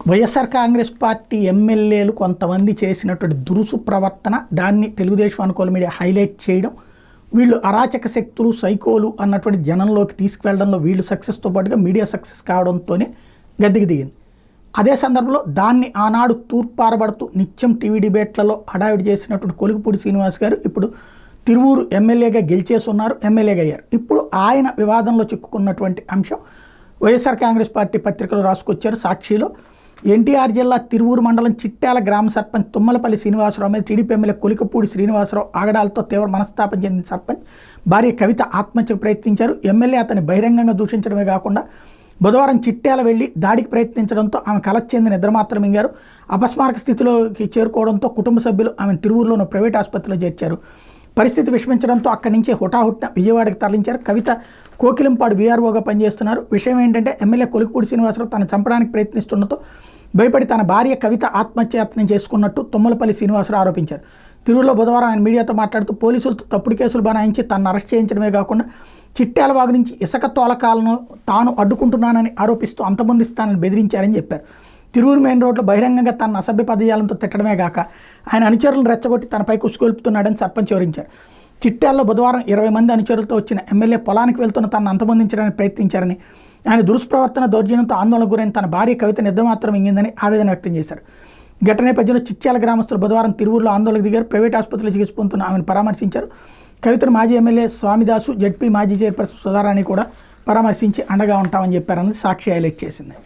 YSR Congress party ఎమ్మెల్యేలు కొంతమంది చేసినటువంటి దురుసు ప్రవర్తన, దాన్ని తెలుగుదేశం అనుకూల మీడియా హైలైట్ చేయడం, వీళ్ళు అరాచక శక్తులు, సైకోలు అన్నటువంటి జనంలోకి తీసుకువెళ్లడంలో వీళ్ళు సక్సెస్తో పాటుగా మీడియా సక్సెస్ కావడంతోనే గద్దెకి దిగింది. అదే సందర్భంలో దాన్ని ఆనాడు తూర్పారబడుతూ నిత్యం టీవీ డిబేట్లలో హడావిడి చేసినటువంటి కొలుగుపూడి శ్రీనివాస్ గారు ఇప్పుడు తిరువూరు ఎమ్మెల్యేగా గెలిచేస్తున్నారు, ఎమ్మెల్యేగా అయ్యారు. ఇప్పుడు ఆయన వివాదంలో చిక్కుకున్నటువంటి అంశం వైఎస్ఆర్ కాంగ్రెస్ పార్టీ పత్రికలు రాసుకొచ్చారు. సాక్షిలో ఎన్టీఆర్ జిల్లా తిరువూరు మండలం చిట్యాల గ్రామ సర్పంచ్ తుమ్మలపల్లి శ్రీనివాసరావు మీద టీడీపీ ఎమ్మెల్యే కొలికపూడి శ్రీనివాసరావు ఆగడాలతో తీవ్ర మనస్తాపం చెందిన సర్పంచ్ భార్య కవిత ఆత్మహత్యకు ప్రయత్నించారు. ఎమ్మెల్యే అతన్ని బహిరంగంగా దూషించడమే కాకుండా బుధవారం చిట్యాల వెళ్లి దాడికి ప్రయత్నించడంతో ఆమె కలత చెంది నిద్రమాత్రం మింగారు. అపస్మారక స్థితిలోకి చేరుకోవడంతో కుటుంబ సభ్యులు ఆమెను తిరువూరులోని ప్రైవేట్ ఆసుపత్రిలో చేర్చారు. పరిస్థితి విషమించడంతో అక్కడి నుంచి హుటాహుట్న విజయవాడకి తరలించారు. కవిత కోకిలంపాడు వీఆర్ఓగా పనిచేస్తున్నారు. విషయం ఏంటంటే ఎమ్మెల్యే కొలికపూడి శ్రీనివాసరావు తను చంపడానికి ప్రయత్నిస్తుండటంతో భయపడి తన భార్య కవిత ఆత్మహత్యాయత్నం చేసుకున్నట్టు తుమ్మలపల్లి శ్రీనివాసరావు ఆరోపించారు. తిరువురులో బుధవారం ఆయన మీడియాతో మాట్లాడుతూ పోలీసులతో తప్పుడు కేసులు బనాయించి తనను అరెస్ట్ చేయించడమే కాకుండా చిట్యాల వాగు నుంచి ఇసుక తోలకాలను తాను అడ్డుకుంటున్నానని ఆరోపిస్తూ అంతమొందిస్తానని బెదిరించారని చెప్పారు. తిరువూరు మెయిన్ రోడ్లో బహిరంగంగా తన అసభ్య పదజాలంతో తిట్టడమే కాక ఆయన అనుచరులను రెచ్చగొట్టి తనపై కుసుకొల్పుతున్నాడని సర్పంచ్ వివరించారు. చిట్యాల్లో బుధవారం 20 మంది అనుచరులతో వచ్చిన ఎమ్మెల్యే పొలానికి వెళ్తున్న తనను అంతమొందించడానికి ప్రయత్నించారని, ఆయన దుష్ప్రవర్తన దౌర్జన్యంతో ఆందోళనకు గురైన తన భార్య కవిత నిద్రమాత్రం ఇంగిందని ఆవేదన వ్యక్తం చేశారు. ఘటన నేపథ్యంలో చిట్యాల గ్రామస్తులు బుధవారం తిరువూరులో ఆందోళనకు దిగారు. ప్రైవేట్ ఆసుపత్రిలో చికిత్స పొందుతున్న ఆమెను పరామర్శించారు. కవితను మాజీ ఎమ్మెల్యే స్వామిదాసు, జడ్పీ మాజీ చైర్పర్సన్ సుధారాణి కూడా పరామర్శించి అండగా ఉంటామని చెప్పారని సాక్షి హైలైట్ చేసింది.